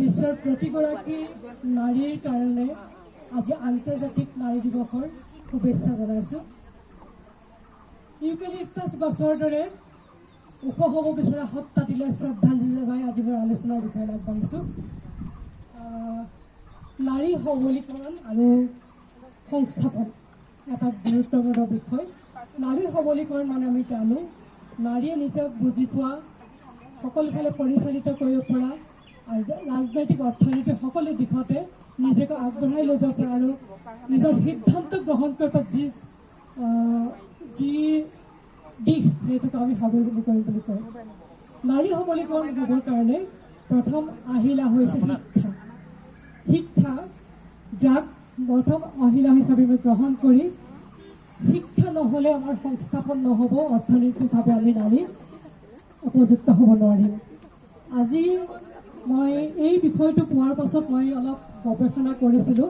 বিশ্বৰ প্ৰতিগৰাকী নাৰীৰ কাৰণে আজি আন্তৰ্জাতিক নাৰী দিৱসৰ শুভেচ্ছা জনাইছোঁ। ইউকেলিপ্টাছ গছৰ দৰে ওখ হ'ব বিচৰা সত্তাটিলৈ শ্ৰদ্ধাঞ্জলি জনাই আজি মই আলোচনাৰ বিষয়ে আগবাঢ়িছোঁ। নাৰী সবলীকৰণ আৰু সংস্থাপন এটা গুৰুত্বপূৰ্ণ বিষয়। নাৰী সবলীকৰণ মানে আমি জানো নাৰীয়ে নিজক বুজি পোৱা, সকলোফালে পৰিচালিত কৰিব পৰা আৰু ৰাজনৈতিক অৰ্থনৈতিক সকলো দিশতে নিজকে আগবঢ়াই লৈ যাব পৰা আৰু নিজৰ সিদ্ধান্ত গ্ৰহণ কৰিব যি দিশ সেইটোকে আমি সবলীকৰণ বুলি কওঁ। নাৰী সবলীকৰণ হ'বৰ কাৰণে প্ৰথম আহিলা হৈছে শিক্ষা, যাক প্ৰথম আহিলা হিচাপে আমি গ্ৰহণ কৰি শিক্ষা নহ'লে আমাৰ সংস্থাপন নহ'ব, অৰ্থনৈতিকভাৱে আমি নাৰী উপযুক্ত হ'ব নোৱাৰিম। আজি মই এই বিষয়টো পোৱাৰ পাছত মই অলপ গৱেষণা কৰিছিলোঁ।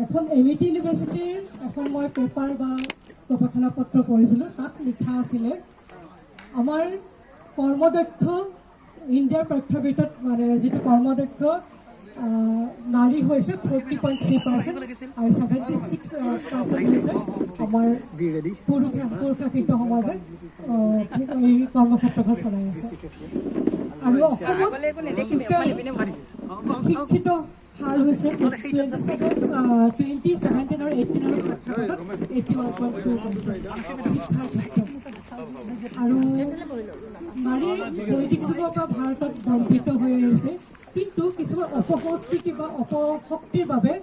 এখন MIT ইউনিভাৰ্চিটিৰ এখন মই পেপাৰ বা গৱেষণা পত্ৰ পঢ়িছিলোঁ। তাত লিখা আছিলে আমাৰ কৰ্মদক্ষ ইণ্ডিয়াৰ প্ৰেক্ষাপটত মানে যিটো কৰ্মদক্ষ নাৰী হৈছে 40.3% আৰু 76% হৈছে আমাৰ পুৰুষাকৃত সমাজে এই কৰ্মক্ষেত্ৰখন চলাই আছে। আৰু অসমত শিক্ষিত হাৰ হৈছে 2017 আৰু 18 81.2% শিক্ষাৰ ক্ষেত্ৰত। আৰু নাৰী বৈদিক যুগৰ পৰা ভাৰতত বৰ্ধিত হৈ আহিছে, কিন্তু কিছুমান অপসংস্কৃতি বা অপশক্তিৰ বাবে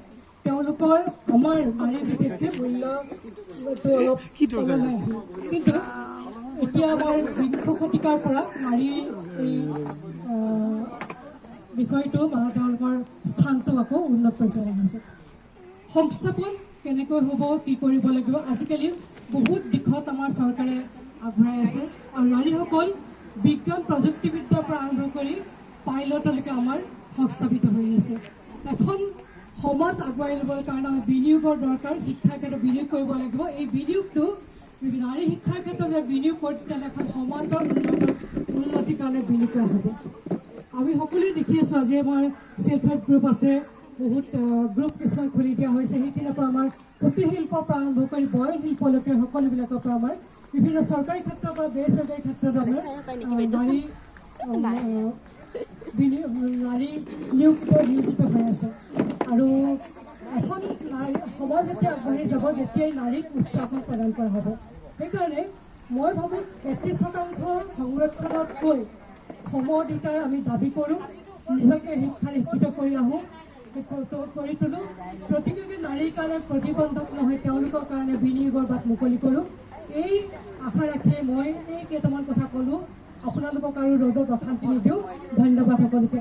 তেওঁলোকৰ আমাৰ নাৰী বিশেষকৈ মূল্যটো অলপ তললৈ আহিল। কিন্তু এতিয়া আমাৰ 20শ শতিকাৰ পৰা নাৰীৰ এই বিষয়টো বা তেওঁলোকৰ স্থানটো আকৌ উন্নত পৰ্যায়ত আহিছে। সংস্থাপন কেনেকৈ হ'ব, কি কৰিব লাগিব, আজিকালি বহুত দিশত আমাৰ চৰকাৰে আগবঢ়াই আছে আৰু নাৰীসকল বিজ্ঞান প্ৰযুক্তিবিদ্যাৰ পৰা আৰম্ভ কৰি পাইলটলৈকে আমাৰ সংস্থাপিত হৈ আছে। এখন সমাজ আগুৱাই ল'বৰ কাৰণে আমি বিনিয়োগৰ দৰকাৰ, শিক্ষাৰ ক্ষেত্ৰত বিনিয়োগ কৰিব লাগিব। এই বিনিয়োগটো নাৰী শিক্ষাৰ ক্ষেত্ৰত যে বিনিয়োগ কৰি তেতিয়াহ'লে এখন সমাজৰ উন্নতিৰ কাৰণে বিনিয়োগ কৰা হ'ব। আমি সকলোৱে দেখি আছোঁ আজি আমাৰ চেল্ফ হেল্প গ্ৰুপ আছে, বহুত গ্ৰুপ কিছুমান খুলি দিয়া হৈছে। সেইখিনিৰ পৰা আমাৰ কুটীৰ শিল্পৰ পৰা আৰম্ভ কৰি বয়ন শিল্পলৈকে সকলোবিলাকৰ পৰা আমাৰ বিভিন্ন চৰকাৰী ক্ষেত্ৰৰ পৰা বেচৰকাৰী ক্ষেত্ৰত আমাৰ নাৰী নিয়োজিত হৈ আছে। আৰু এখন সমাজ যেতিয়া আগবাঢ়ি যাব, যেতিয়াই নাৰীক উচ্চ আসন প্ৰদান কৰা হ'ব। সেইকাৰণে মই ভাবোঁ 33% সংৰক্ষণতকৈ সম অধিকাৰ আমি দাবী কৰোঁ, নিজকে শিক্ষিত কৰি আহোঁ, কৰি তোলোঁ। প্ৰতিগৰাকী নাৰীৰ কাৰণে প্ৰতিবন্ধক নহয়, তেওঁলোকৰ কাৰণে বিনিয়োগৰ বাট মুকলি কৰোঁ। এই আশা ৰাখিয়ে মই এই কেইটামান কথা ক'লোঁ। আপোনালোকক আৰু ৰ'দত অশান্তি নিদিওঁ। ধন্যবাদ সকলোকে।